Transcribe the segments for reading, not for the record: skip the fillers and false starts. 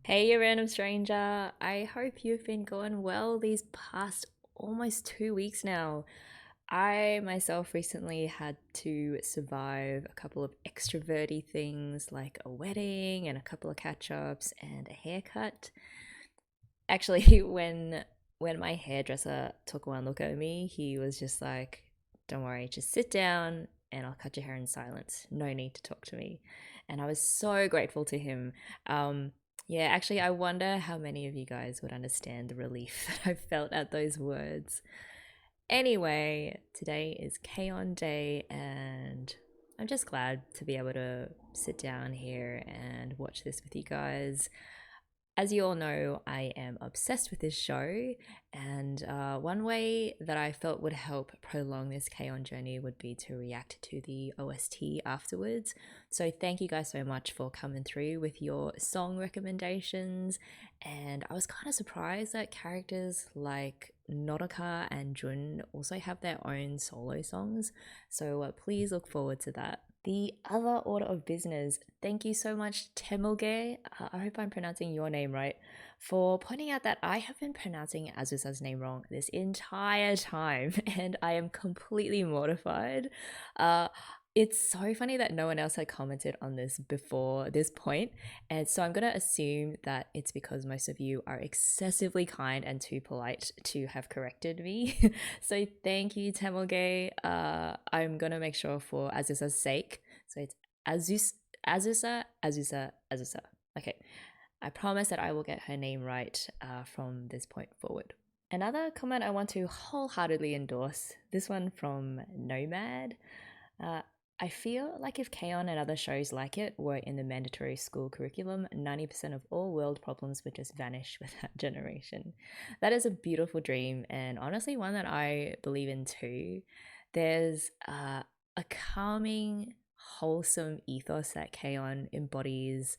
Hey, you random stranger. I hope you've been going well these past almost 2 weeks now. I myself recently had to survive a couple of extroverty things like a wedding and a couple of catch ups and a haircut. Actually, when my hairdresser took one look at me, he was just like, "Don't worry, just sit down and I'll cut your hair in silence. No need to talk to me." And I was so grateful to him. Yeah, actually, I wonder how many of you guys would understand the relief that I felt at those words. Anyway, today is K-On! Day, and I'm just glad to be able to sit down here and watch this with you guys. As you all know, I am obsessed with this show, and one way that I felt would help prolong this K-On! Journey would be to react to the OST afterwards. So thank you guys so much for coming through with your song recommendations. And I was kind of surprised that characters like Nodoka and Jun also have their own solo songs. So please look forward to that. The other order of business, thank you so much, Temuge. I hope I'm pronouncing your name right, for pointing out that I have been pronouncing AZusa's name wrong this entire time, and I am completely mortified. Uh, it's so funny that no one else had commented on this before this point, and so I'm gonna assume that it's because most of you are excessively kind and too polite to have corrected me. So thank you, Temuge. I'm gonna make sure for Azusa's sake. So it's Azusa. Okay, I promise that I will get her name right from this point forward. Another comment I want to wholeheartedly endorse, this one from Nomad. Uh, I feel like if K-On! And other shows like it were in the mandatory school curriculum, 90% of all world problems would just vanish with that generation. That is a beautiful dream, and honestly, one that I believe in too. There's a calming, wholesome ethos that K-On! Embodies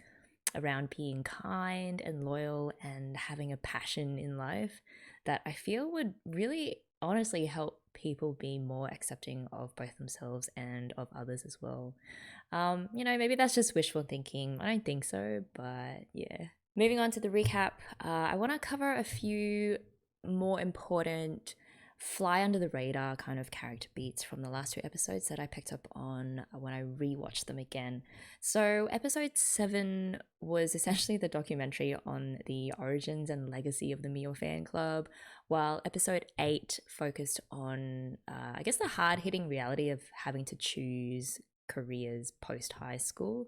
around being kind and loyal and having a passion in life that I feel would really honestly help people be more accepting of both themselves and of others as well. Maybe that's just wishful thinking. I don't think so, but yeah. Moving on to the recap, I want to cover a few more important fly under the radar kind of character beats from the last two episodes that I picked up on when I rewatched them again. So, episode 7 was essentially the documentary on the origins and legacy of the Mio fan club, while episode 8 focused on, I guess, the hard hitting reality of having to choose careers post high school.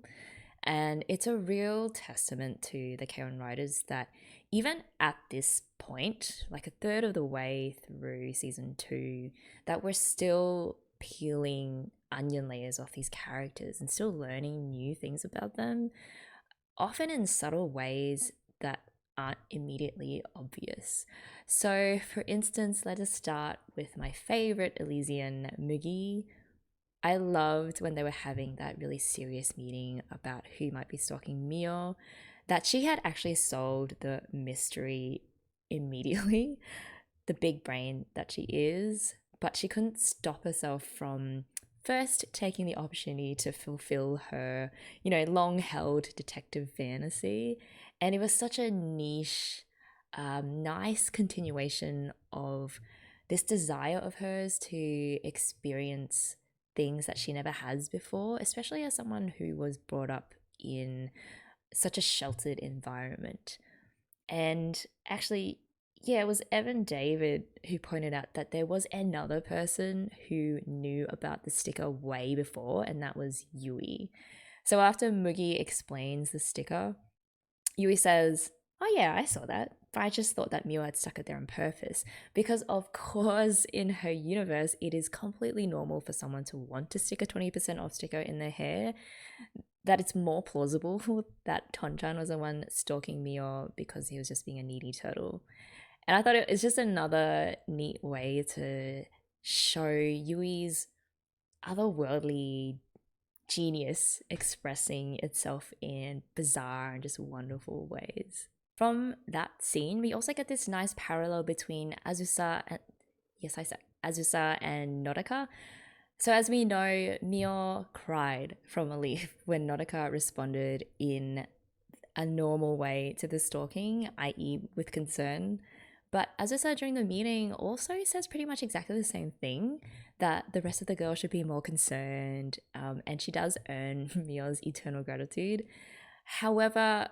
And it's a real testament to the Karen writers that even at this point, like a third of the way through season 2, that we're still peeling onion layers off these characters and still learning new things about them, often in subtle ways that aren't immediately obvious. So, for instance, let us start with my favorite Elysian, Mugi. I loved when they were having that really serious meeting about who might be stalking Mio, that she had actually solved the mystery immediately, the big brain that she is, but she couldn't stop herself from first taking the opportunity to fulfill her, long held detective fantasy. And it was such a niche, nice continuation of this desire of hers to experience things that she never has before, especially as someone who was brought up in such a sheltered environment. And actually, yeah, it was Evan David who pointed out that there was another person who knew about the sticker way before, and that was Yui. So after Mugi explains the sticker, Yui says, "Oh, yeah, I saw that, but I just thought that Mio had stuck it there on purpose." Because, of course, in her universe, it is completely normal for someone to want to stick a 20% off sticker in their hair. That it's more plausible that Tonchan was the one stalking Mio because he was just being a needy turtle. And I thought it's just another neat way to show Yui's otherworldly genius expressing itself in bizarre and just wonderful ways. From that scene, we also get this nice parallel between Azusa and yes, I said Azusa and Nodoka. So as we know, Mio cried from relief when Nodoka responded in a normal way to the stalking, i.e. with concern. But AZusa during the meeting also says pretty much exactly the same thing, that the rest of the girls should be more concerned, and she does earn Mio's eternal gratitude. However,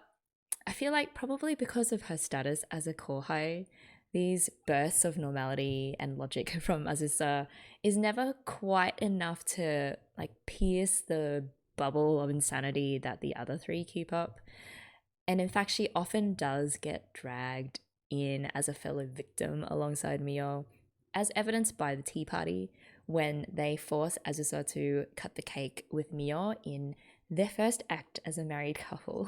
I feel like probably because of her status as a kohai, these bursts of normality and logic from AZusa is never quite enough to like pierce the bubble of insanity that the other three keep up. And in fact, she often does get dragged in as a fellow victim alongside Mio, as evidenced by the tea party when they force AZusa to cut the cake with Mio in their first act as a married couple,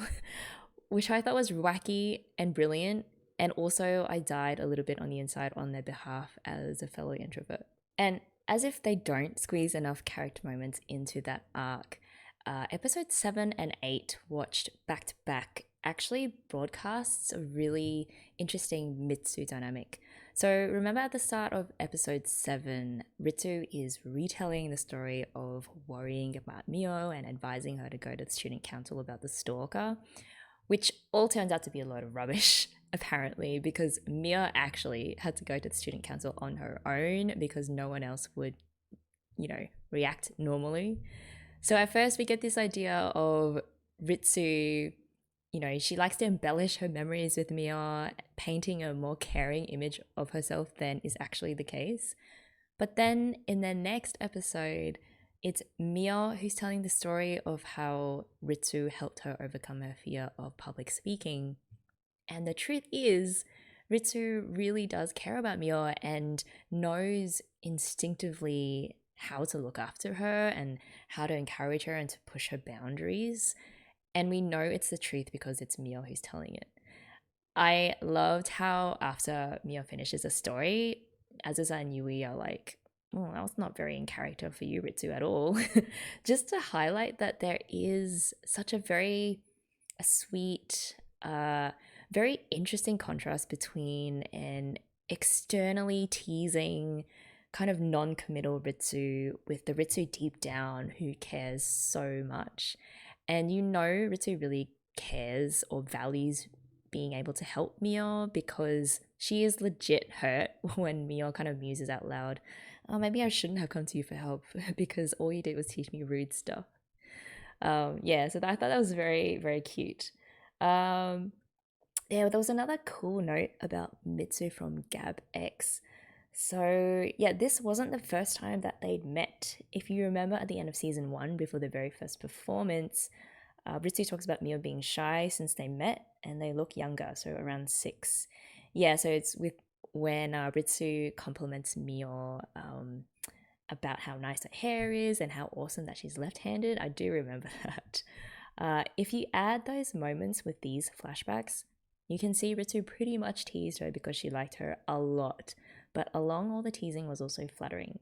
which I thought was wacky and brilliant. And also, I died a little bit on the inside on their behalf as a fellow introvert. And as if they don't squeeze enough character moments into that arc, episodes 7 and 8, watched back to back, actually broadcasts a really interesting Mitsu dynamic. So remember at the start of episode 7, Ritsu is retelling the story of worrying about Mio and advising her to go to the student council about the stalker, which all turns out to be a load of rubbish, apparently, because Mia actually had to go to the student council on her own because no one else would, react normally. So at first we get this idea of Ritsu, she likes to embellish her memories with Mia, painting a more caring image of herself than is actually the case. But then in the next episode, it's Mia who's telling the story of how Ritsu helped her overcome her fear of public speaking. And the truth is, Ritsu really does care about Mia and knows instinctively how to look after her and how to encourage her and to push her boundaries. And we know it's the truth because it's Mia who's telling it. I loved how after Mia finishes a story, Azusa and Yui are like, oh, that was not very in character for you, Ritsu, at all. Just to highlight that there is such a sweet, very interesting contrast between an externally teasing, kind of non-committal Ritsu with the Ritsu deep down who cares so much. And Ritsu really cares or values being able to help Mio because she is legit hurt when Mio kind of muses out loud, oh, maybe I shouldn't have come to you for help because all you did was teach me rude stuff. So I thought that was very, very cute. There was another cool note about Mitsu from Gab X. So this wasn't the first time that they'd met. If you remember at the end of season 1, before their very first performance, Ritsu talks about Mio being shy since they met, and they look younger, so around 6. So it's when Ritsu compliments Mio about how nice her hair is and how awesome that she's left-handed. I do remember that. If you add those moments with these flashbacks, you can see Ritsu pretty much teased her because she liked her a lot, but along all the teasing was also flattering.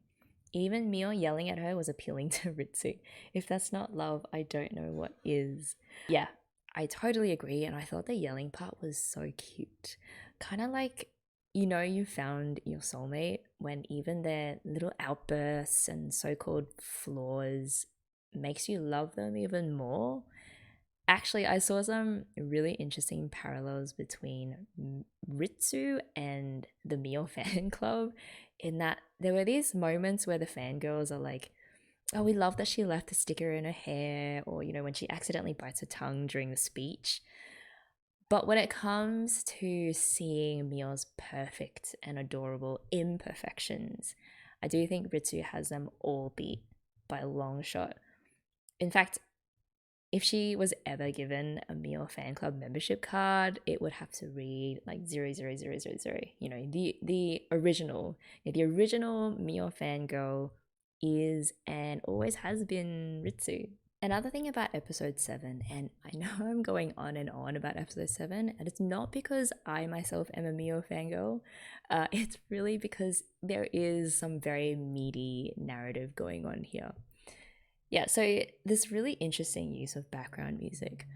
Even Mio yelling at her was appealing to Ritsu. If that's not love, I don't know what is. Yeah, I totally agree, and I thought the yelling part was so cute. Kind of like, you found your soulmate when even their little outbursts and so-called flaws makes you love them even more. Actually, I saw some really interesting parallels between Ritsu and the Mio fan club, in that there were these moments where the fangirls are like, oh, we love that she left a sticker in her hair, or, when she accidentally bites her tongue during the speech. But when it comes to seeing Mio's perfect and adorable imperfections, I do think Ritsu has them all beat by a long shot. In fact, if she was ever given a Mio fan club membership card, it would have to read like 00000. The original Mio fangirl is and always has been Ritsu. Another thing about episode 7, and I know I'm going on and on about episode 7, and it's not because I myself am a Mio fangirl, it's really because there is some very meaty narrative going on here. So this really interesting use of background music.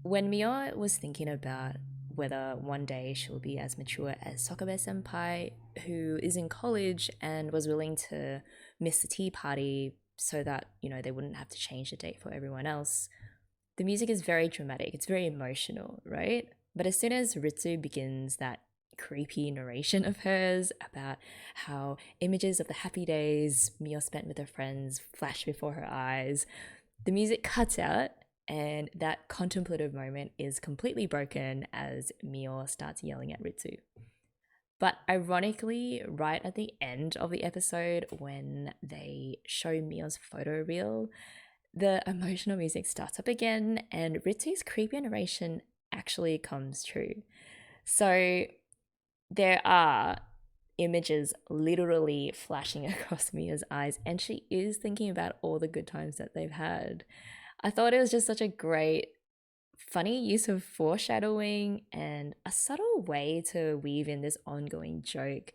When Mio was thinking about whether one day she'll be as mature as Sokabe-senpai, who is in college and was willing to miss the tea party so that, they wouldn't have to change the date for everyone else, the music is very dramatic, it's very emotional, right? But as soon as Ritsu begins that creepy narration of hers about how images of the happy days Mio spent with her friends flash before her eyes, the music cuts out and that contemplative moment is completely broken as Mio starts yelling at Ritsu. But ironically, right at the end of the episode, when they show Mio's photo reel, the emotional music starts up again and Ritsu's creepy narration actually comes true. So there are images literally flashing across Mia's eyes, and she is thinking about all the good times that they've had. I thought it was just such a great, funny use of foreshadowing and a subtle way to weave in this ongoing joke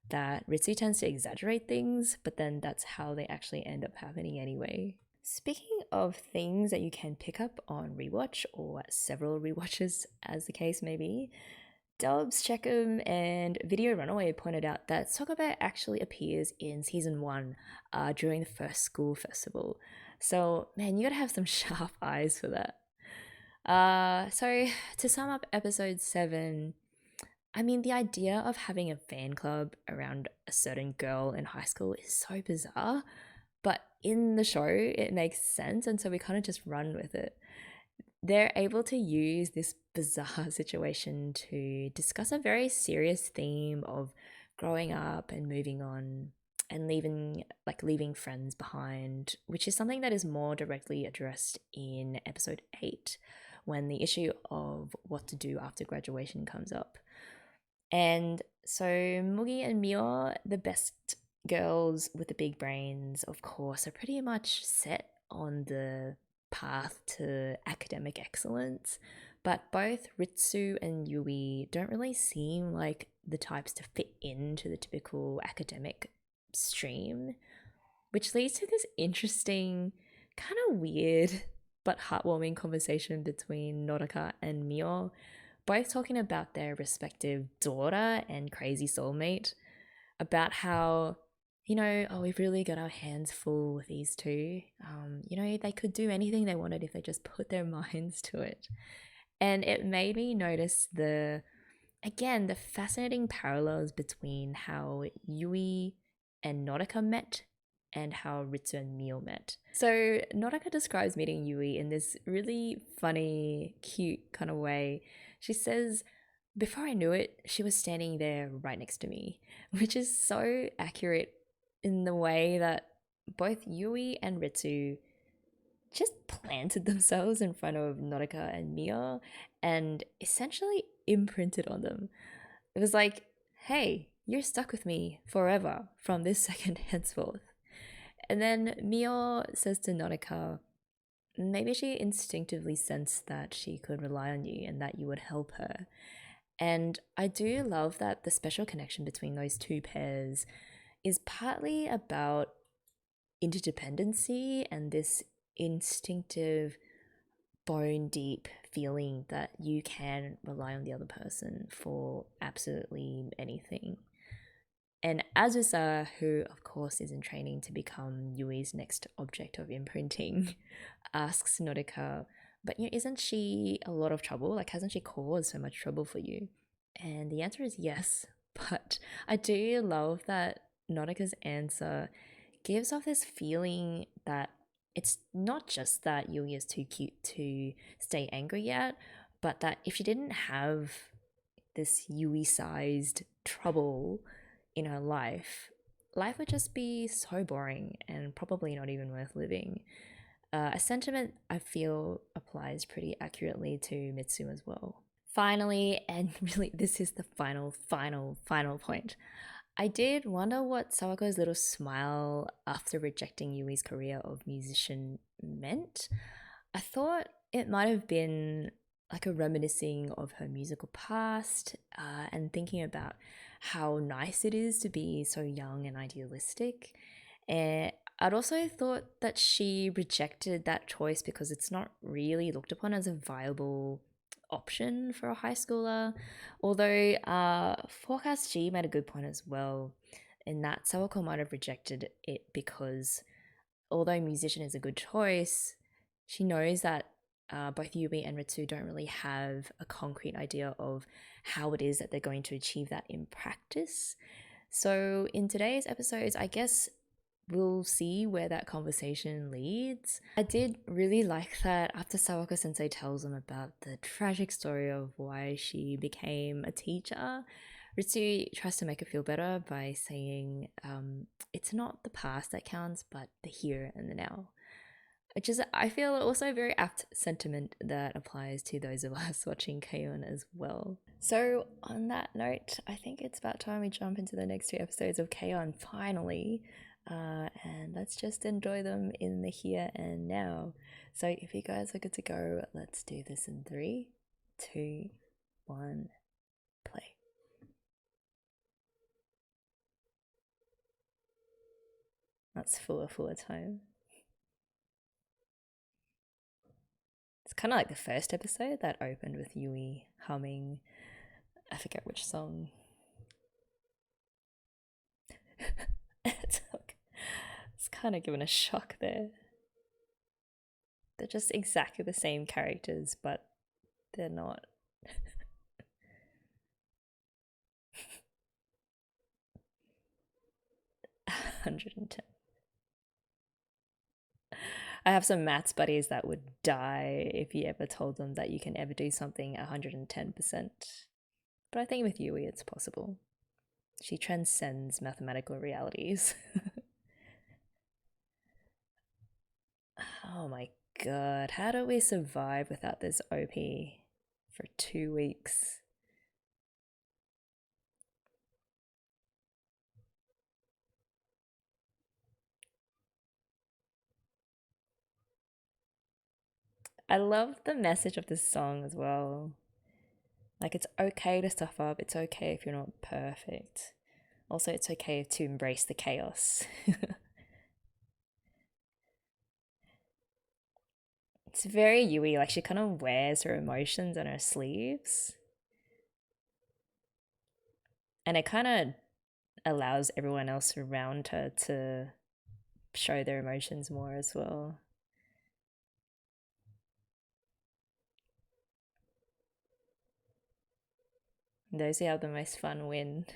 that Ritsu tends to exaggerate things, but then that's how they actually end up happening anyway. Speaking of things that you can pick up on rewatch or several rewatches, as the case may be, Dubs, Checkum, and Video Runaway pointed out that Sokobe actually appears in season 1 during the first school festival. So, man, you gotta have some sharp eyes for that. So, to sum up episode 7, I mean, the idea of having a fan club around a certain girl in high school is so bizarre, but in the show, it makes sense, and so we kind of just run with it. They're able to use this bizarre situation to discuss a very serious theme of growing up and moving on and leaving friends behind, which is something that is more directly addressed in episode 8 when the issue of what to do after graduation comes up. And so Mugi and Mio, the best girls with the big brains, of course, are pretty much set on the path to academic excellence, but both Ritsu and Yui don't really seem like the types to fit into the typical academic stream, which leads to this interesting, kind of weird but heartwarming conversation between Nodoka and Mio, both talking about their respective daughter and crazy soulmate, about how, we've really got our hands full with these two. They could do anything they wanted if they just put their minds to it. And it made me notice the fascinating parallels between how Yui and Nodoka met and how Ritsu and Mio met. So Nodoka describes meeting Yui in this really funny, cute kind of way. She says, "Before I knew it, she was standing there right next to me," which is so accurate in the way that both Yui and Ritsu just planted themselves in front of Nodoka and Mio and essentially imprinted on them. It was like, hey, you're stuck with me forever from this second henceforth. And then Mio says to Nodoka, maybe she instinctively sensed that she could rely on you and that you would help her. And I do love that the special connection between those two pairs is partly about interdependency and this instinctive, bone deep feeling that you can rely on the other person for absolutely anything. And AZusa, who of course is in training to become Yui's next object of imprinting, asks Nodoka, but isn't she a lot of trouble? Like, hasn't she caused so much trouble for you? And the answer is yes. But I do love that Nodoka's answer gives off this feeling that it's not just that Yui is too cute to stay angry at, but that if she didn't have this Yui-sized trouble in her life would just be so boring and probably not even worth living. A sentiment I feel applies pretty accurately to Mitsu as well. Finally, and really this is the final point, I did wonder what Sawako's little smile after rejecting Yui's career of musician meant. I thought it might have been like a reminiscing of her musical past and thinking about how nice it is to be so young and idealistic. And I'd also thought that she rejected that choice because it's not really looked upon as a viable option for a high schooler. Although Forecast G made a good point as well, in that Sawako might have rejected it because although musician is a good choice, she knows that both Yumi and Mitsu don't really have a concrete idea of how it is that they're going to achieve that in practice. So, in today's episodes, I guess we'll see where that conversation leads. I did really like that after Sawako sensei tells them about the tragic story of why she became a teacher, Ritsu tries to make her feel better by saying it's not the past that counts, but the here and the now. Which is, I feel, also a very apt sentiment that applies to those of us watching K-On! As well. So, on that note, I think it's about time we jump into the next two episodes of K-On! Finally. And let's just enjoy them in the here and now. So, if you guys are good to go, let's do this in 3, 2, 1, play. That's full time. It's kind of like the first episode that opened with Yui humming, I forget which song. It's kind of given a shock there. They're just exactly the same characters, but they're not. 110. I have some maths buddies that would die if you ever told them that you can ever do something 110%. But I think with Yui it's possible. She transcends mathematical realities. Oh my god, how do we survive without this OP for 2 weeks? I love the message of this song as well. Like, it's okay to stuff up, it's okay if you're not perfect. Also, it's okay to embrace the chaos. It's very Yui, like she kind of wears her emotions on her sleeves. And it kind of allows everyone else around her to show their emotions more as well. Those who have the most fun win.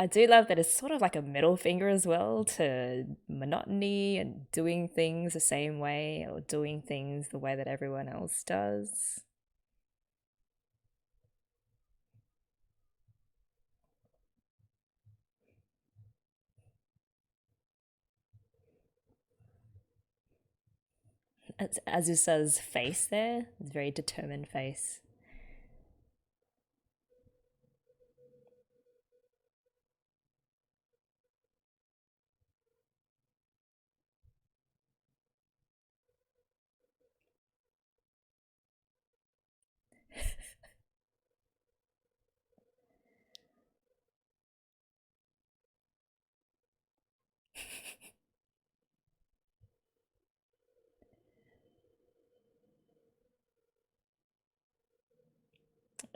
I do love that it's sort of like a middle finger as well to monotony and doing things the same way or doing things the way that everyone else does. It's AZusa's face there, it's a very determined face.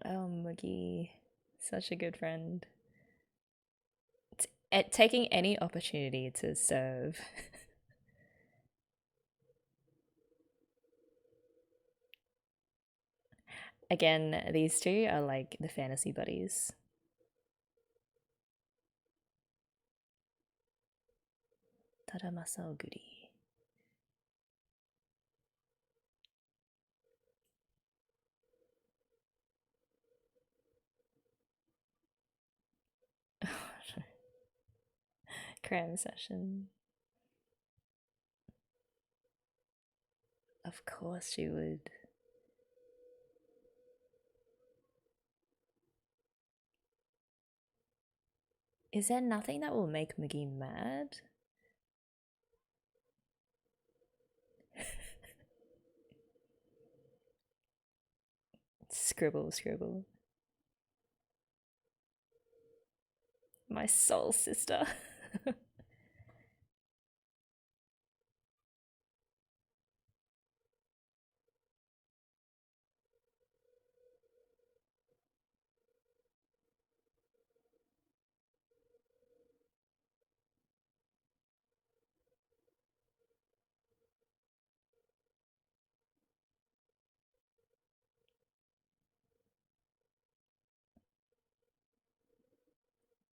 Oh, Mugi, such a good friend. At taking any opportunity to serve. Again, these two are like the fantasy buddies. Tadamasa Oguri. Cram session. Of course she would. Is there nothing that will make Mugi mad? Scribble. My soul sister.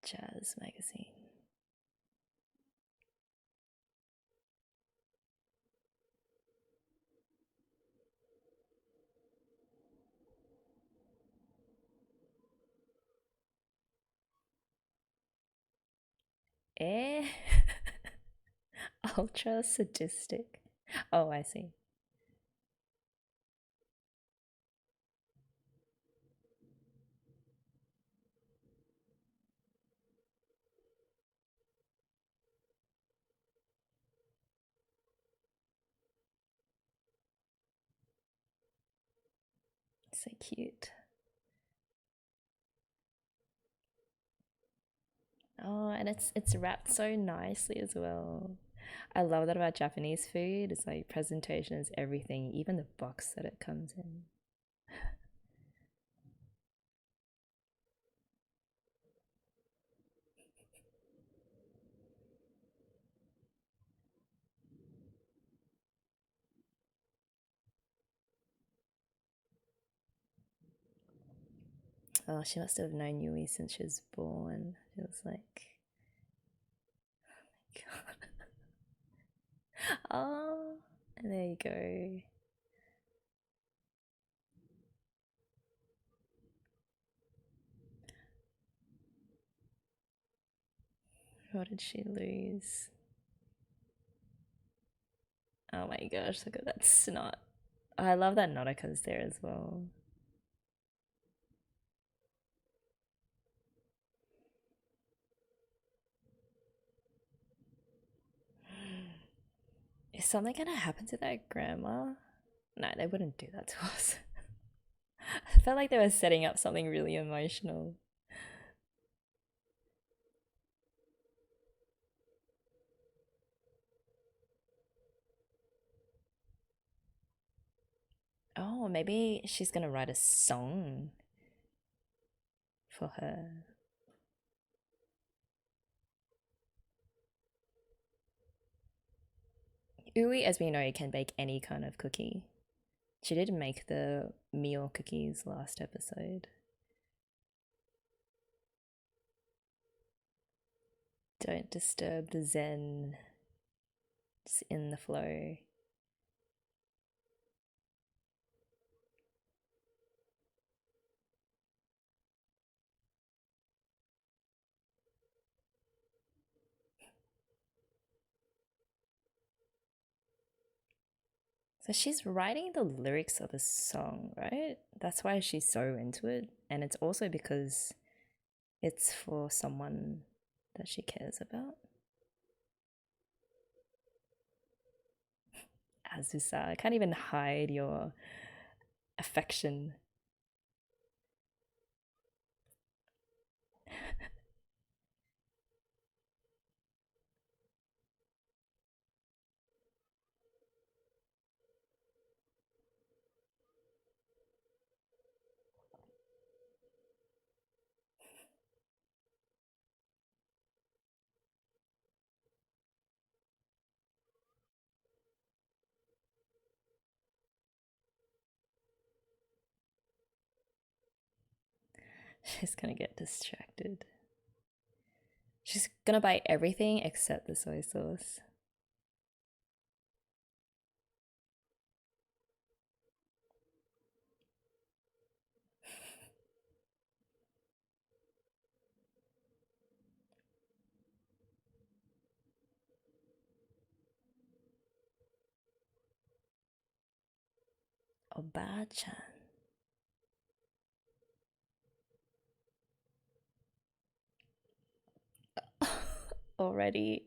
Jazz magazine. Eh? Ultra sadistic. Oh, I see. So cute. Oh, and it's wrapped so nicely as well. I love that about Japanese food. It's like presentation is everything, even the box that it comes in. Oh, she must have known Yui since she was born. She was like, oh, and there you go. What did she lose? Oh my gosh, look at that snot. Oh, I love that Nodoka's there as well. Is something gonna happen to that grandma? No, they wouldn't do that to us. I felt like they were setting up something really emotional. Oh, maybe she's gonna write a song for her. Ui, as we know, can bake any kind of cookie. She did make the meal cookies last episode. Don't disturb the zen. Just in the flow. So she's writing the lyrics of a song, right? That's why she's so into it. And it's also because it's for someone that she cares about. AZusa, I can't even hide your affection. She's gonna get distracted. She's gonna buy everything except the soy sauce. Oba-chan. Already.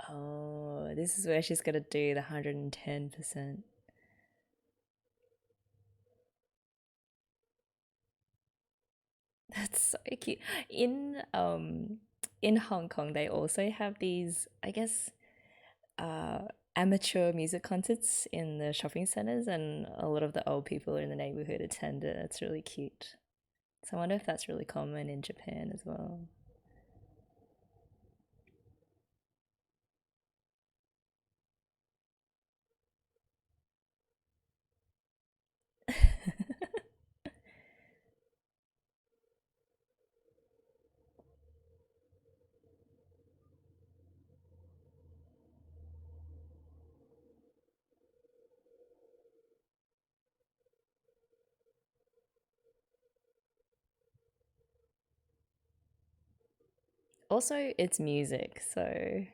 Oh, this is where she's gonna do the 110%. That's so cute. In Hong Kong, they also have these, I guess, uh, amateur music concerts in the shopping centers, and a lot of the old people in the neighborhood attend it. It's really cute. So I wonder if that's really common in Japan as well. Also, it's music, so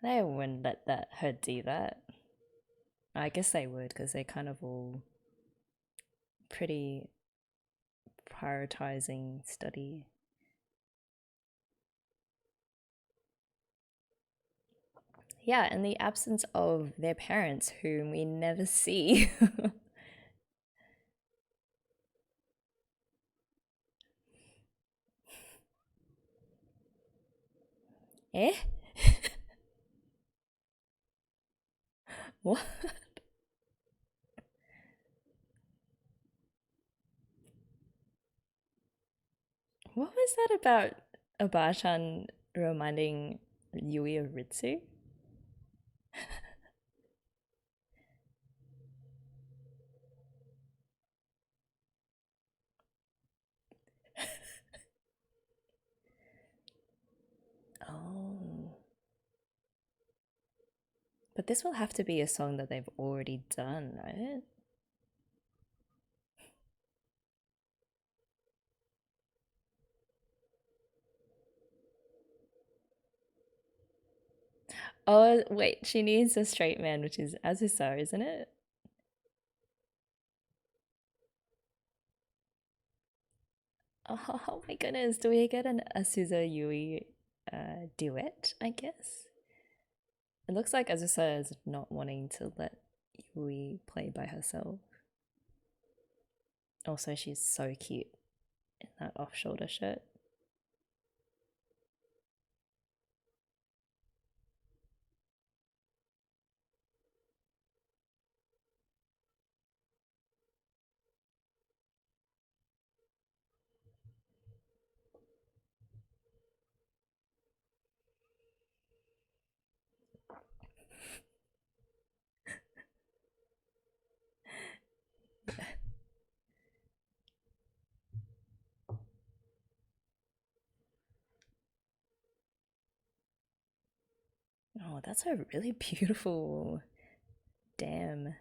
they wouldn't let her do that. I guess they would because they're kind of all pretty prioritizing study. Yeah, in the absence of their parents, whom we never see. Eh? What? What was that about Abachan reminding Yui of Ritsu? Oh. But this will have to be a song that they've already done, right? Oh, wait, she needs a straight man, which is Azusa, isn't it? Oh my goodness, do we get an Azusa Yui duet, I guess? It looks like Azusa is not wanting to let Yui play by herself. Also, she's so cute in that off shoulder shirt. Oh, that's a really beautiful dam.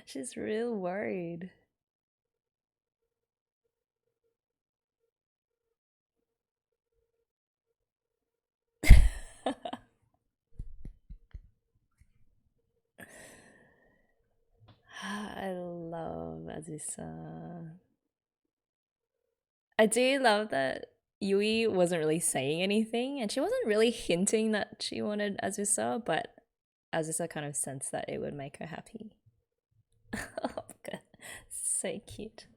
She's real worried. I love Azusa. I do love that Yui wasn't really saying anything, and she wasn't really hinting that she wanted Azusa, but Azusa kind of sensed that it would make her happy. Oh, God. So cute.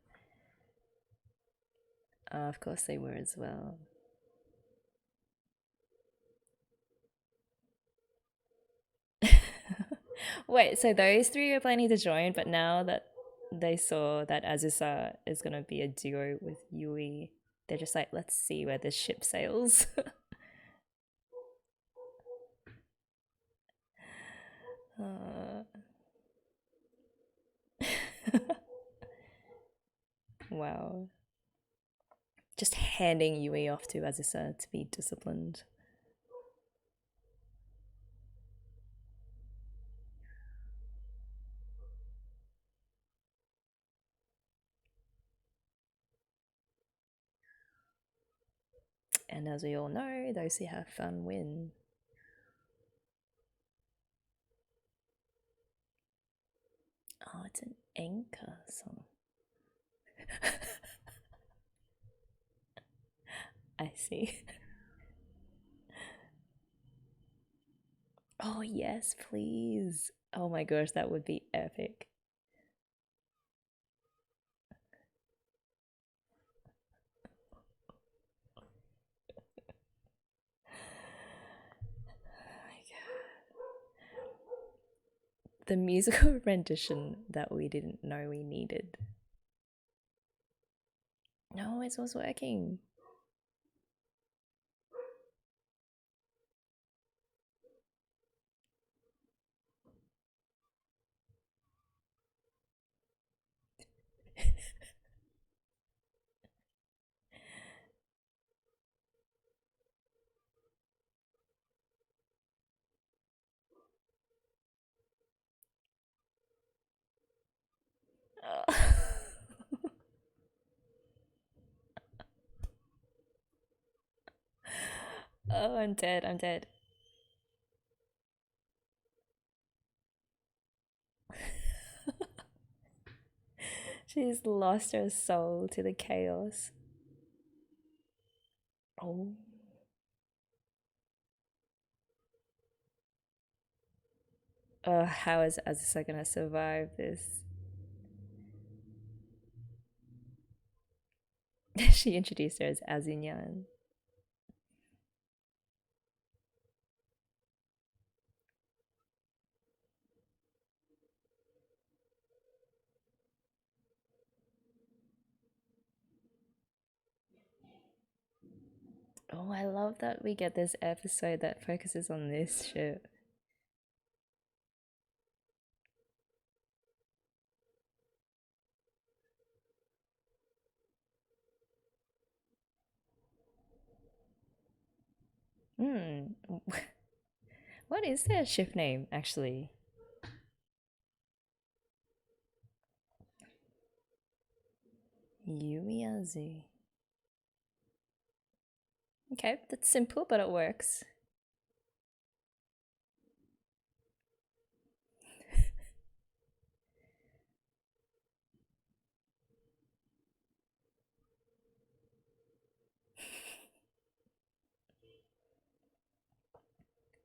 Of course they were as well. Wait, so those three are planning to join, but now that they saw that Azusa is gonna be a duo with Yui, they're just like, let's see where this ship sails. uh... wow. Just handing Yui off to Azusa to be disciplined. And as we all know, those who have fun win. Oh, it's an anchor song. I see. Oh, yes, please. Oh my gosh, that would be epic. The musical rendition that we didn't know we needed. No, it was working. Oh, I'm dead. I'm dead. She's lost her soul to the chaos. Oh. How is AZusa gonna survive this? She introduced her as Azinyan. Oh, I love that we get this episode that focuses on this shit. Hmm. What is their ship name, actually? Yuiazu. Okay, that's simple, but it works.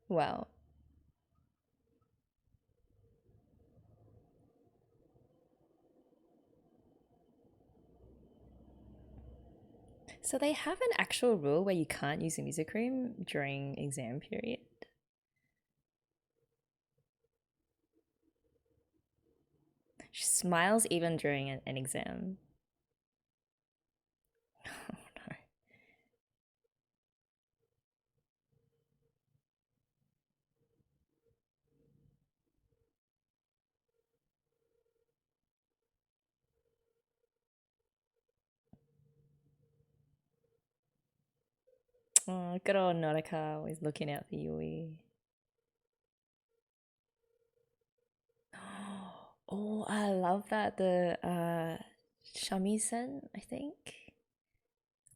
Wow. So they have an actual rule where you can't use a music room during exam period. She smiles even during an exam. Oh no. Oh, good old Nodoka always looking out for Yui. Oh, I love that. The shamisen, I think.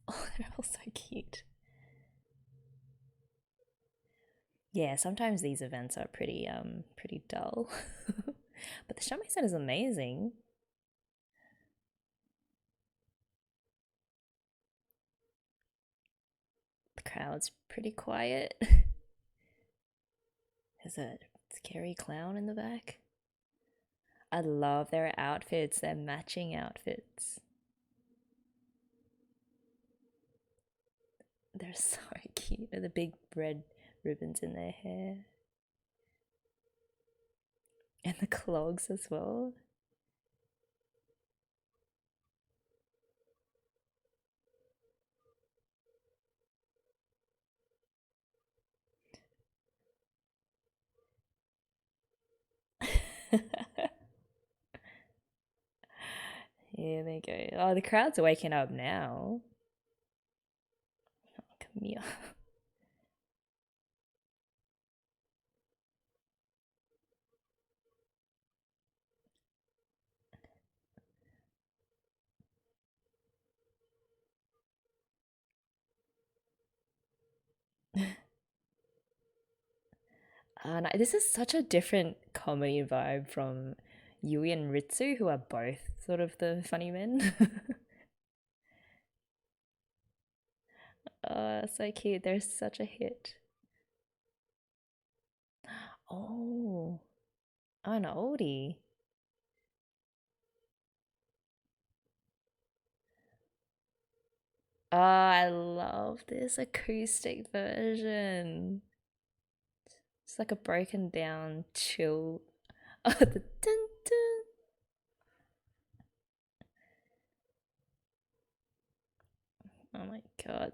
Oh, they're all so cute. Yeah, sometimes these events are pretty dull. But the shamisen is amazing. The crowd's pretty quiet. There's a scary clown in the back. I love their outfits, their matching outfits. They're so cute. The big red ribbons in their hair. And the clogs as well. Here they go. Oh, the crowd's waking up now. Oh, Camille. And this is such a different comedy vibe from Yui and Ritsu, who are both sort of the funny men. Oh, so cute. They're such a hit. Oh, an oldie. Oh, I love this acoustic version. It's like a broken down chill. Oh, the dun dun. Oh my god.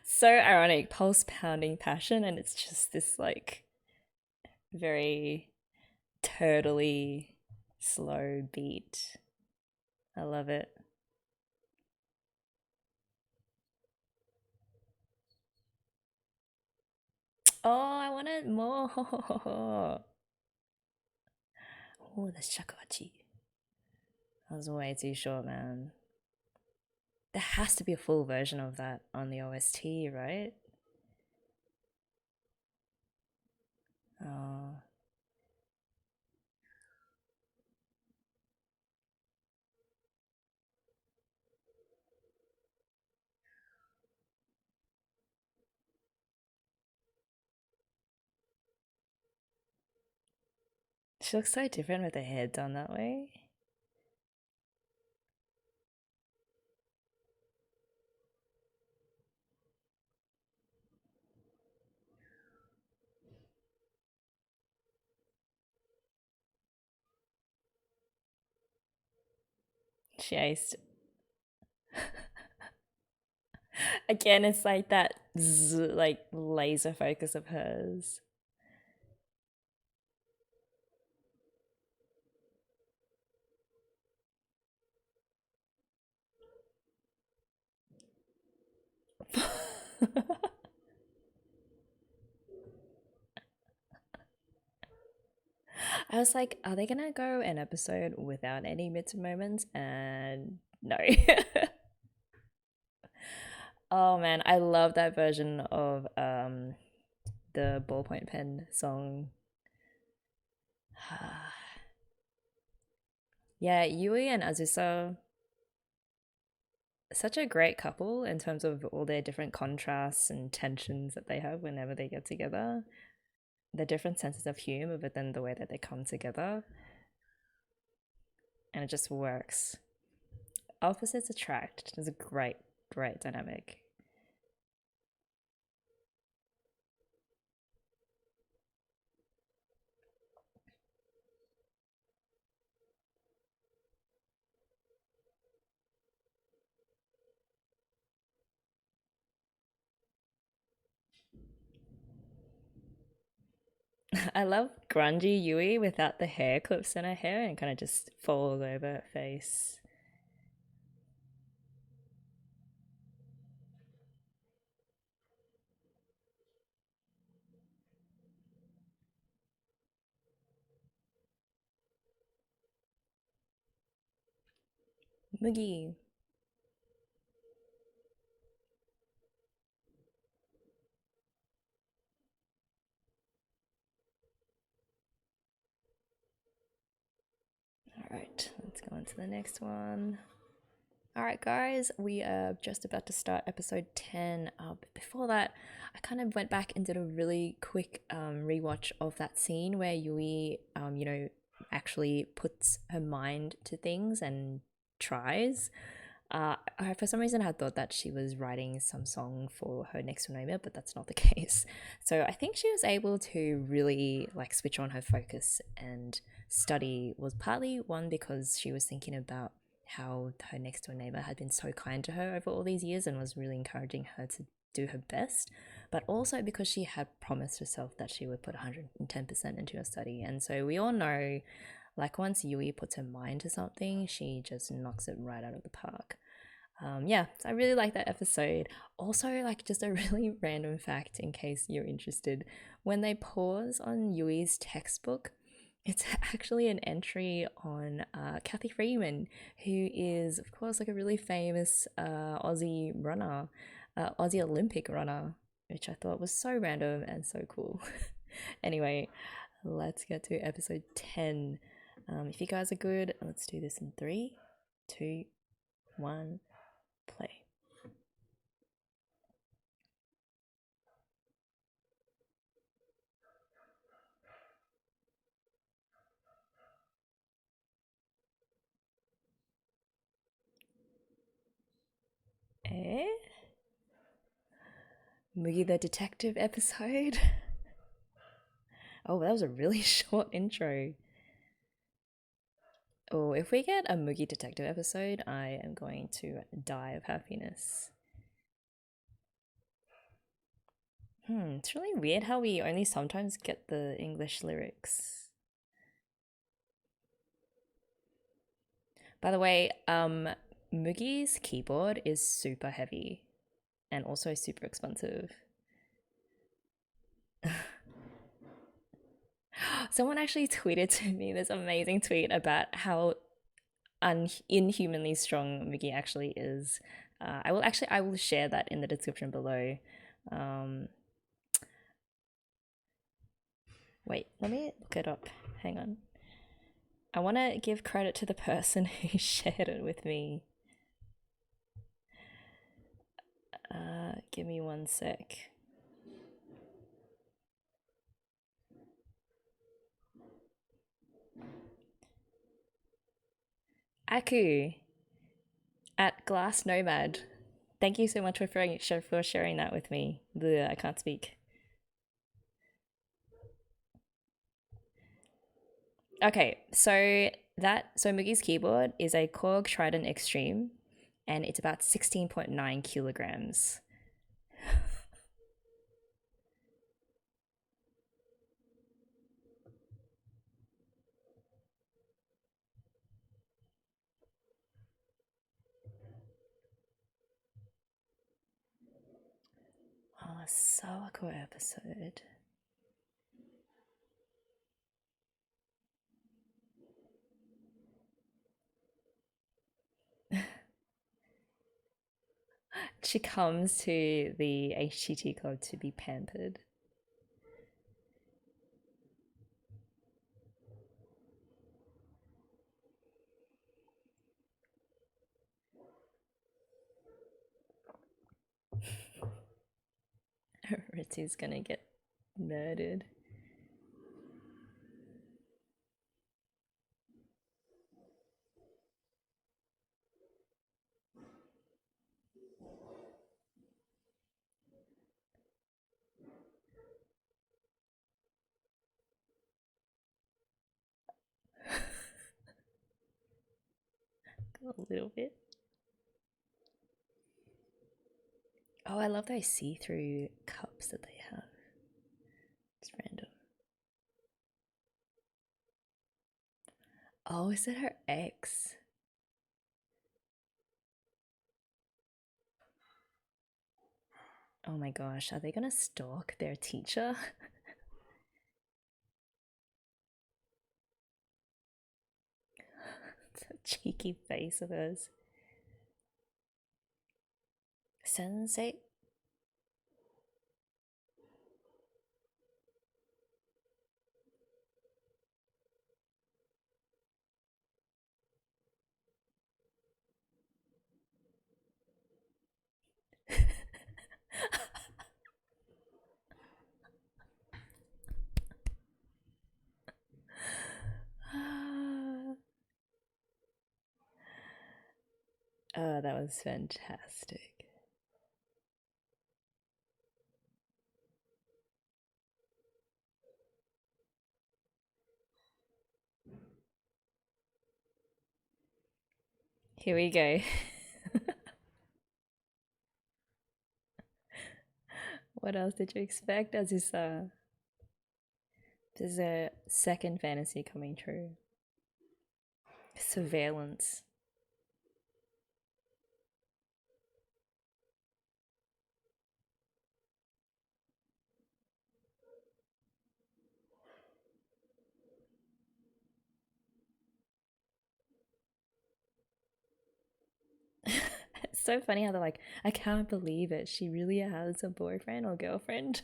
So ironic, pulse pounding passion, and it's just this like very turtly slow beat. I love it. Oh, I wanted more. Oh, the shakuhachi. That was way too short, man. There has to be a full version of that on the OST, right? Oh, she looks so different with her hair done that way. She aced. Again, it's like that like laser focus of hers. I was like, are they gonna go an episode without any Mitsu moments? And no. Oh man, I love that version of the ballpoint pen song. Yeah, Yui and Azusa, such a great couple in terms of all their different contrasts and tensions that they have whenever they get together. The different senses of humor, but then the way that they come together, and it just works. Opposites attract. It's a great, great dynamic. I love grungy Yui without the hair clips in her hair and kind of just falls over her face. Mugi. All right, let's go on to the next one. All right, guys, we are just about to start episode 10. But before that, I kind of went back and did a really quick rewatch of that scene where Yui, actually puts her mind to things and tries. For some reason, I had thought that she was writing some song for her next Onoma, but that's not the case. So I think she was able to really like switch on her focus and study. Was partly one because she was thinking about how her next door neighbor had been so kind to her over all these years and was really encouraging her to do her best, but also because she had promised herself that she would put 110% into her study. And so we all know, like, once Yui puts her mind to something, she just knocks it right out of the park. Yeah, so I really like that episode. Also, like, just a really random fact in case you're interested. When they pause on Yui's textbook, It's actually an entry on Kathy Freeman, who is, of course, like a really famous Aussie runner, Aussie Olympic runner, which I thought was so random and so cool. Anyway, let's get to episode 10. If you guys are good, let's do this in 3, 2, 1, play. Eh? Mugi the detective episode? Oh, that was a really short intro. Oh, if we get a Mugi detective episode, I am going to die of happiness. It's really weird how we only sometimes get the English lyrics. By the way, Mugi's keyboard is super heavy and also super expensive. Someone actually tweeted to me this amazing tweet about how inhumanly strong Mugi actually is. I will share that in the description below. Wait, let me look it up. Hang on. I want to give credit to the person who shared it with me. Give me one sec. Aku at Glass Nomad. Thank you so much for sharing that with me. I can't speak. Okay, so Mugi's keyboard is a Korg Triton Extreme, and it's about 16.9 kilograms. Oh, Sawako episode. She comes to the HTT club to be pampered. Ritsu's gonna get murdered. A little bit. Oh, I love those see-through cups that they have. It's random. Oh, is it her ex? Oh my gosh, are they gonna stalk their teacher? It's a cheeky face of hers. Sensei? Oh, that was fantastic. Here we go. What else did you expect, AZusa? There's a second fantasy coming true. Surveillance. so funny how they're like, I can't believe it. She really has a boyfriend or girlfriend.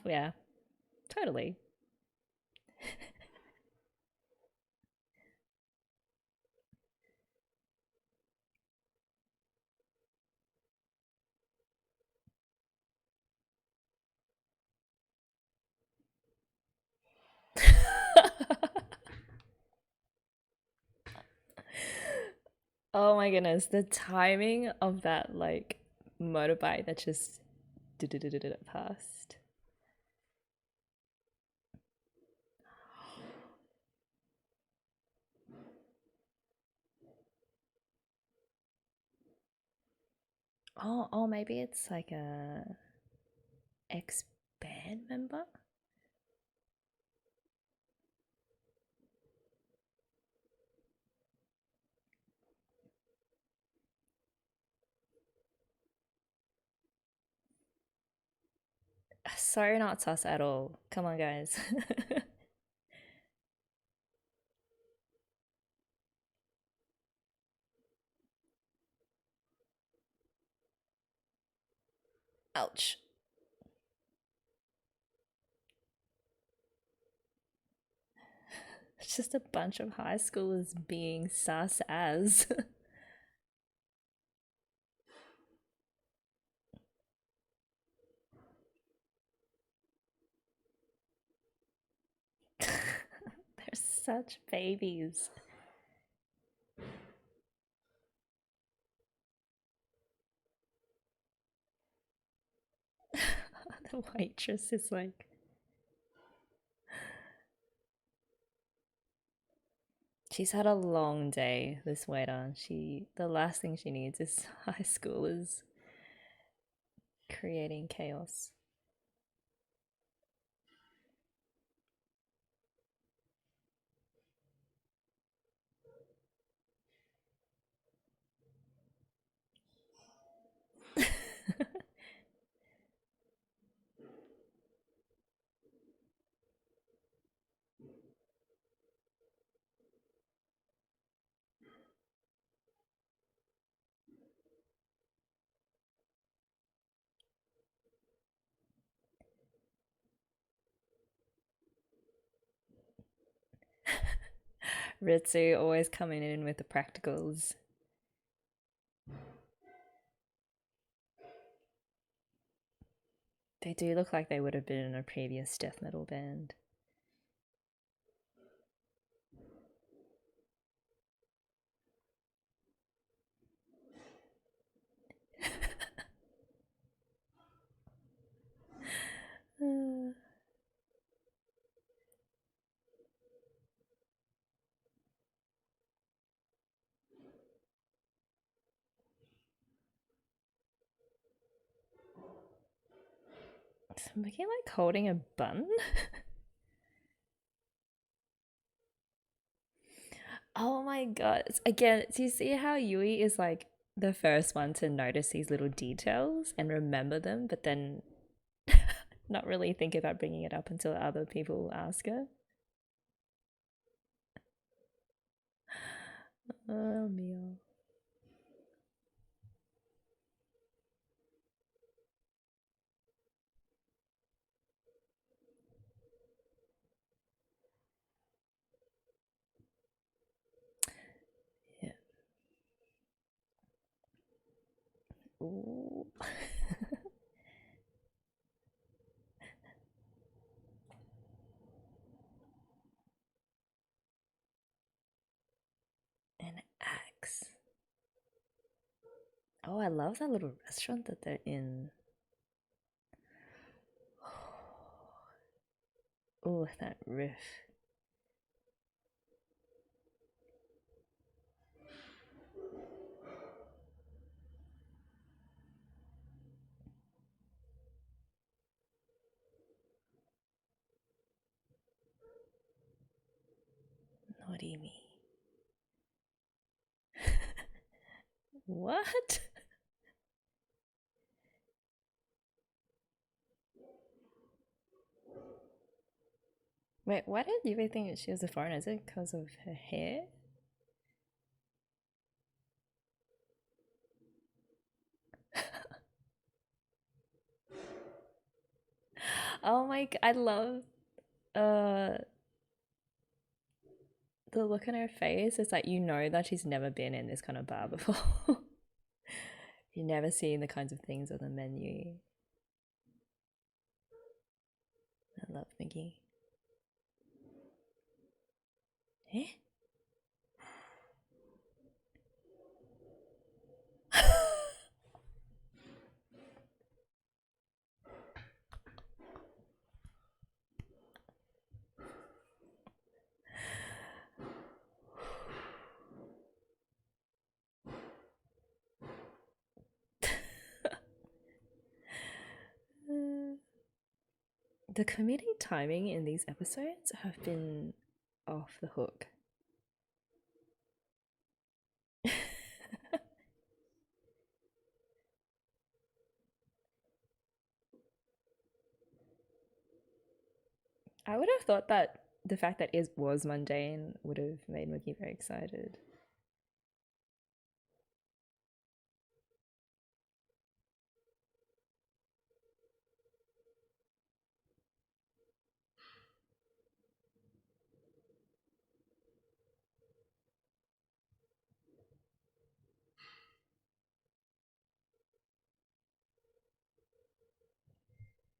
Yeah, totally. Oh my goodness, the timing of that like motorbike that just past. Oh, maybe it's like a ex band member. So not sus at all. Come on, guys. Ouch. It's just a bunch of high schoolers being sus as. They're such babies. The waitress is like, she's had a long day, this waiter. The last thing she needs is high schoolers creating chaos. Ritsu always coming in with the practicals. They do look like they would have been in a previous death metal band. Is Mugi like holding a bun? Oh my god. Again, do you see how Yui is like the first one to notice these little details and remember them, but then not really think about bringing it up until other people ask her? Oh, Mio. Yeah. Ooh. An axe. Oh, I love that little restaurant that they're in. Oh, that riff. Naughty me. What? Wait, why did you think she was a foreigner? Is it because of her hair? Oh my, I love uh the look on her face. It's like you know that she's never been in this kind of bar before. You've never seen the kinds of things on the menu. I love Mugi. Eh? The comedic timing in these episodes have been off the hook. I would have thought that the fact that it was mundane would have made Mugi very excited.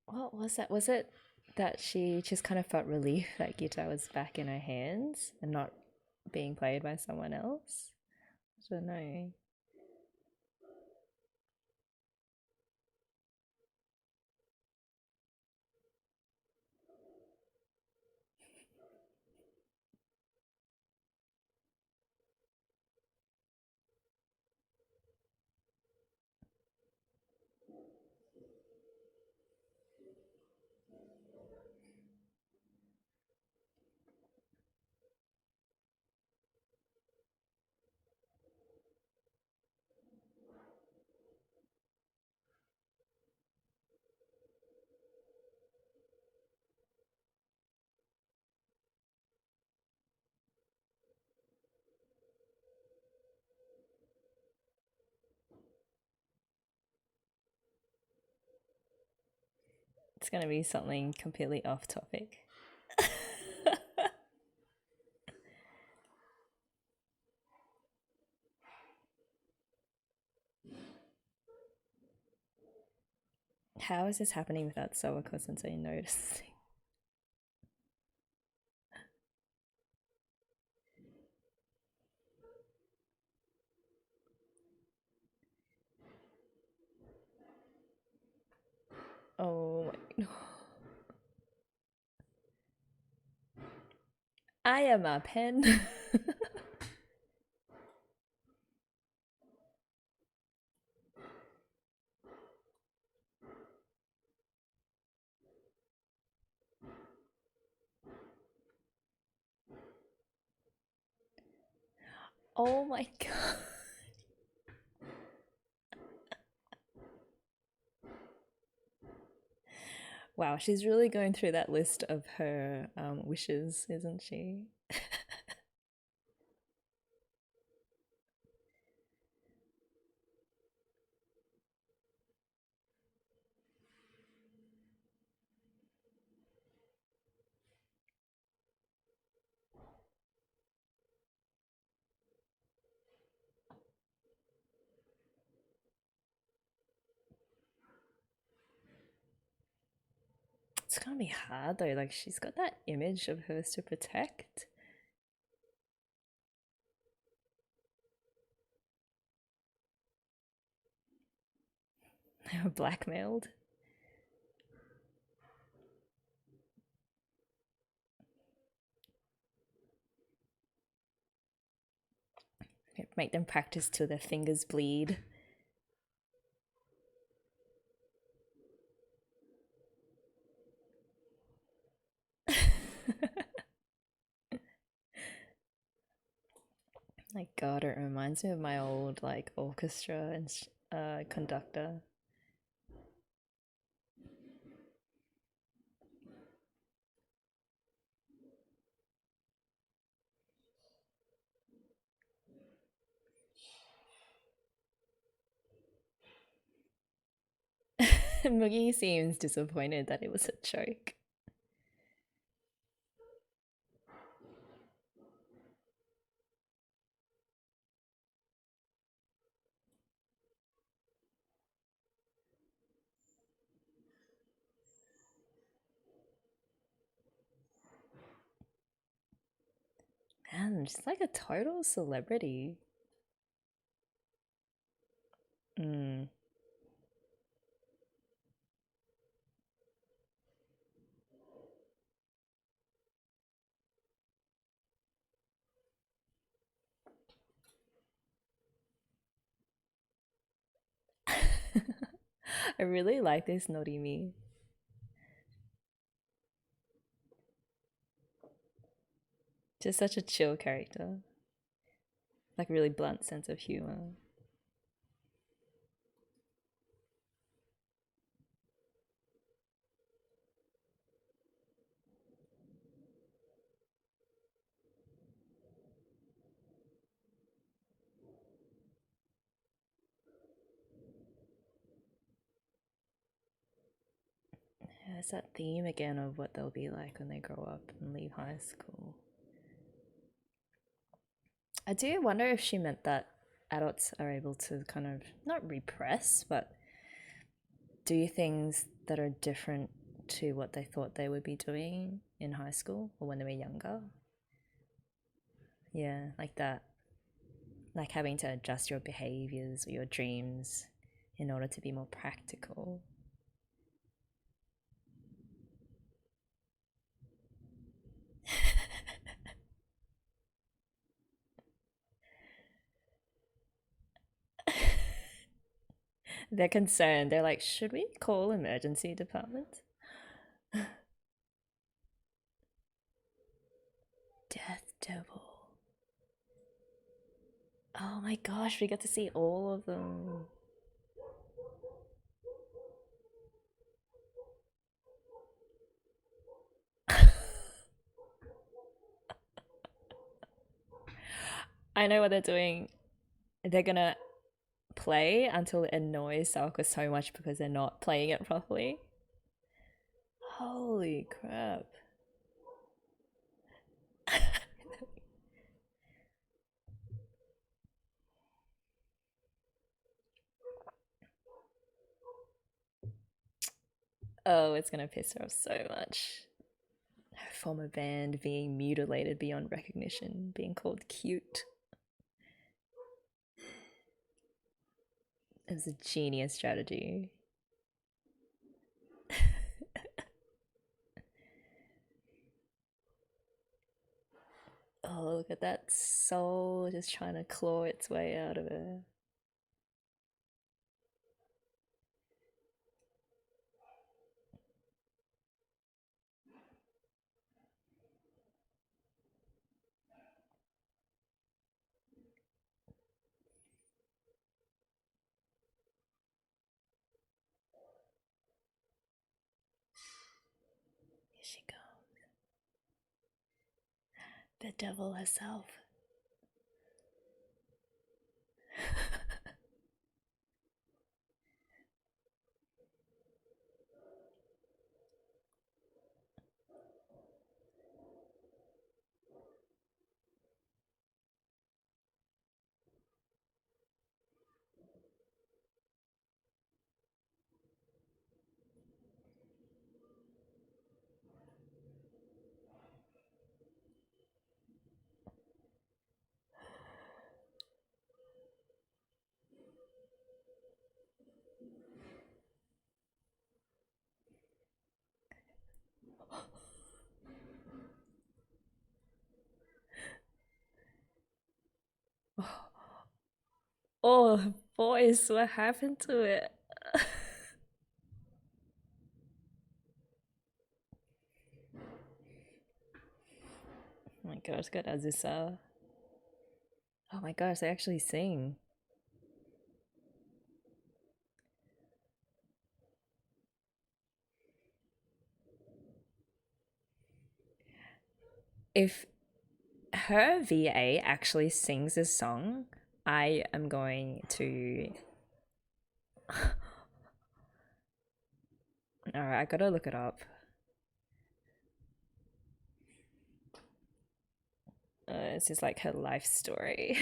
What was that? Was it that she just kind of felt relief that guitar was back in her hands and not being played by someone else? I don't know. It's gonna be something completely off topic. How is this happening without Sawako Sensei noticing? Oh my. I am a pen. Oh my god. Wow, she's really going through that list of her wishes, isn't she? It's gonna be hard though, like she's got that image of hers to protect. Blackmailed. Make them practice till their fingers bleed. My god, it reminds me of my old like orchestra and conductor. Mugi seems disappointed that it was a joke. Man, just like a total celebrity. Mm. I really like this naughty me. Just such a chill character. Like a really blunt sense of humor. Yeah, it's that theme again of what they'll be like when they grow up and leave high school. I do wonder if she meant that adults are able to kind of not repress, but do things that are different to what they thought they would be doing in high school or when they were younger. Yeah, like that. Like having to adjust your behaviors or your dreams in order to be more practical. They're concerned. They're like, should we call emergency department? Death Devil. Oh my gosh, we get to see all of them. I know what they're doing. They're gonna play until it annoys Sawako so much because they're not playing it properly. Holy crap. Oh, it's gonna piss her off so much. Her former band being mutilated beyond recognition, being called cute. It was a genius strategy. Oh, look at that soul just trying to claw its way out of her. Here she goes. The devil herself. Oh, voice, what happened to it? Oh my gosh, got AZusa. Oh my gosh, they actually sing. If her VA actually sings this song, I am going to Alright, I gotta look it up. This is like her life story.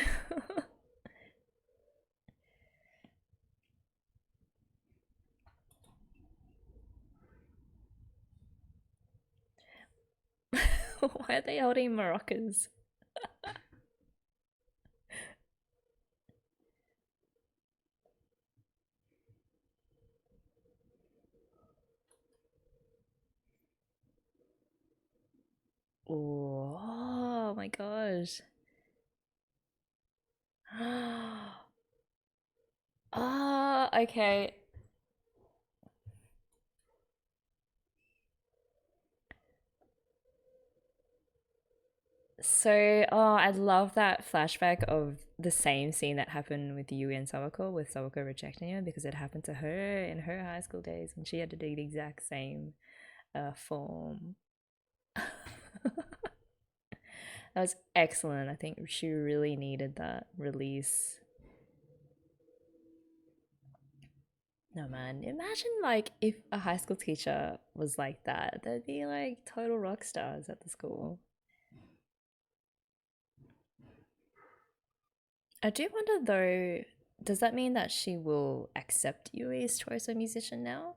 Why are they holding maracas? Oh my gosh. Ah, okay. So, I love that flashback of the same scene that happened with Yui and Sawako, with Sawako rejecting her because it happened to her in her high school days and she had to do the exact same form. That was excellent. I think she really needed that release. No man, imagine like if a high school teacher was like that. They'd be like total rock stars at the school. I do wonder though, does that mean that she will accept Yui's choice of musician now?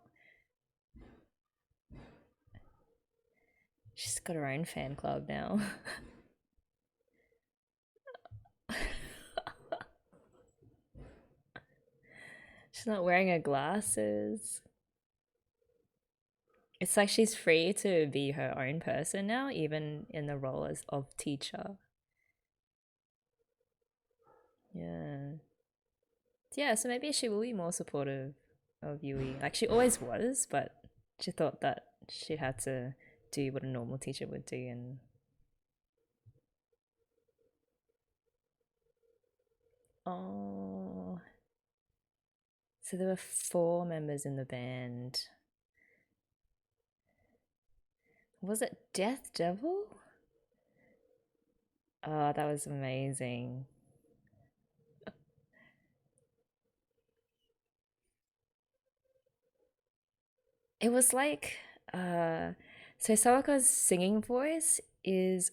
She's got her own fan club now. She's not wearing her glasses. It's like she's free to be her own person now, even in the role as of teacher. Yeah. Yeah, so maybe she will be more supportive of Yui. Like she always was, but she thought that she had to do what a normal teacher would do and oh. So there were 4 members in the band. Was it Death Devil? Oh, that was amazing. It was like so Sawako's singing voice is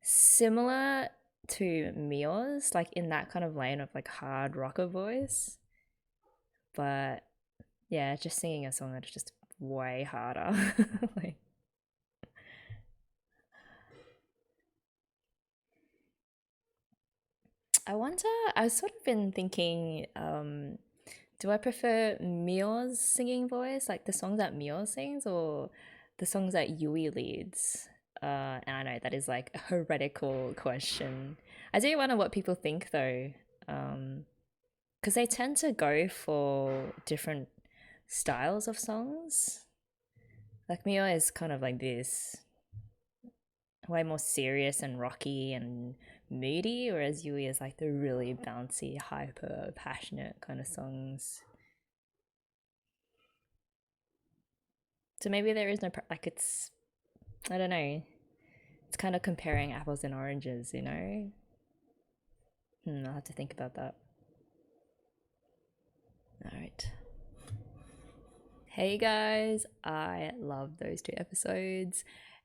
similar to Mio's, like in that kind of lane of like hard rocker voice. But yeah, just singing a song that's just way harder. Like, I wonder, I've sort of been thinking, do I prefer Mio's singing voice, like the songs that Mio sings, or the songs that Yui leads? And I know that is like a heretical question. I do wonder what people think though, because they tend to go for different styles of songs. Like Mio is kind of like this, way more serious and rocky and moody, whereas Yui is like the really bouncy, hyper, passionate kind of songs. So maybe there is no like it's I don't know. It's kind of comparing apples and oranges, you know. I'll have to think about that. All right. Hey guys, I love those 2 episodes.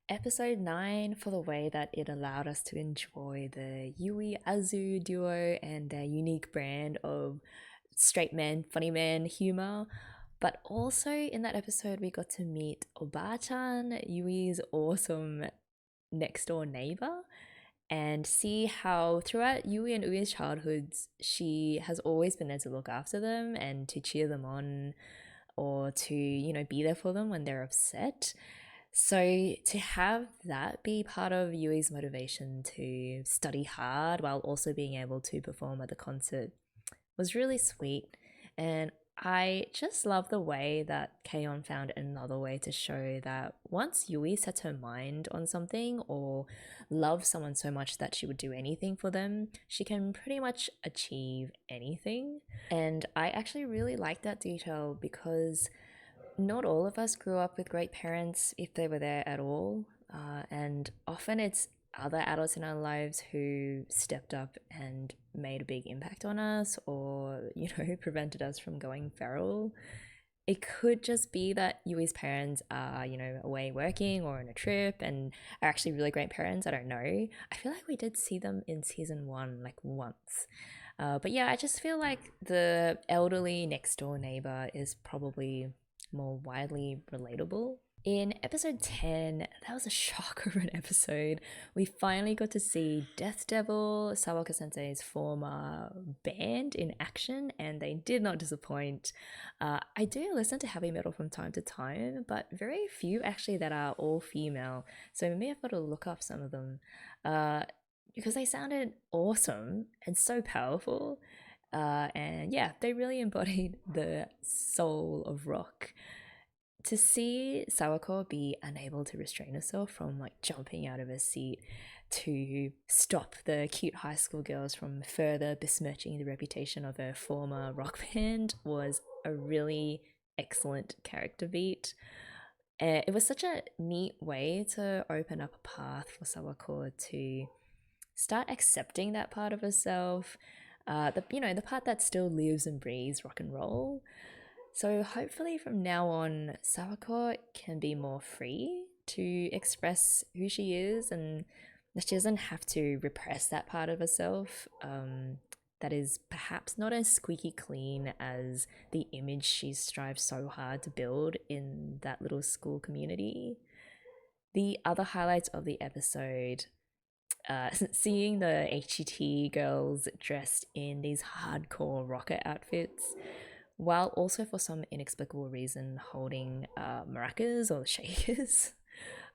Episode 9 for the way that it allowed us to enjoy the Yuiazu duo and their unique brand of straight man, funny man humor. But also in that episode, we got to meet Oba-chan, Yui's awesome next door neighbor, and see how throughout Yui and Ui's childhoods, she has always been there to look after them and to cheer them on or to, be there for them when they're upset. So to have that be part of Yui's motivation to study hard while also being able to perform at the concert was really sweet. And I just love the way that Kaon found another way to show that once Yui sets her mind on something or loves someone so much that she would do anything for them, she can pretty much achieve anything. And I actually really like that detail because not all of us grew up with great parents if they were there at all. And often it's other adults in our lives who stepped up and made a big impact on us or, prevented us from going feral. It could just be that Yui's parents are, away working or on a trip and are actually really great parents. I don't know. I feel like we did see them in season 1 like once. But yeah, I just feel like the elderly next door neighbor is probably more widely relatable. In episode 10, that was a shocker of an episode. We finally got to see Death Devil, Sawako sensei's former band, in action, and they did not disappoint. I do listen to heavy metal from time to time, but very few actually that are all female, so maybe I've got to look up some of them because they sounded awesome and so powerful. And yeah, they really embodied the soul of rock. To see Sawako be unable to restrain herself from like jumping out of her seat to stop the cute high school girls from further besmirching the reputation of her former rock band was a really excellent character beat. It was such a neat way to open up a path for Sawako to start accepting that part of herself, the part that still lives and breathes rock and roll. So hopefully from now on, Sawako can be more free to express who she is and that she doesn't have to repress that part of herself that is perhaps not as squeaky clean as the image she strives so hard to build in that little school community. The other highlights of the episode, seeing the HGT girls dressed in these hardcore rocker outfits, while also for some inexplicable reason holding maracas or shakers.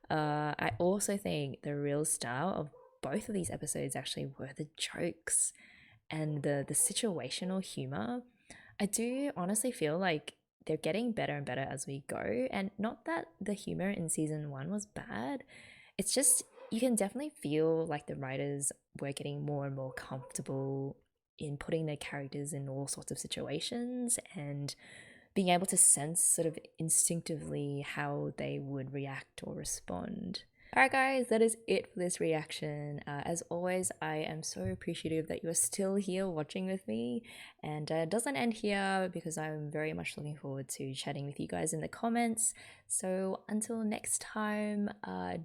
I also think the real star of both of these episodes actually were the jokes and the situational humor. I do honestly feel like they're getting better and better as we go, and not that the humor in season 1 was bad. It's just you can definitely feel like the writers were getting more and more comfortable in putting their characters in all sorts of situations and being able to sense sort of instinctively how they would react or respond. Alright guys, that is it for this reaction. As always, I am so appreciative that you are still here watching with me, and it doesn't end here because I'm very much looking forward to chatting with you guys in the comments. So until next time,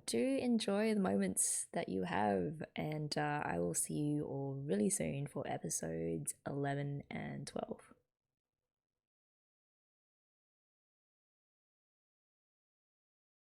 do enjoy the moments that you have, and I will see you all really soon for episodes 11 and 12.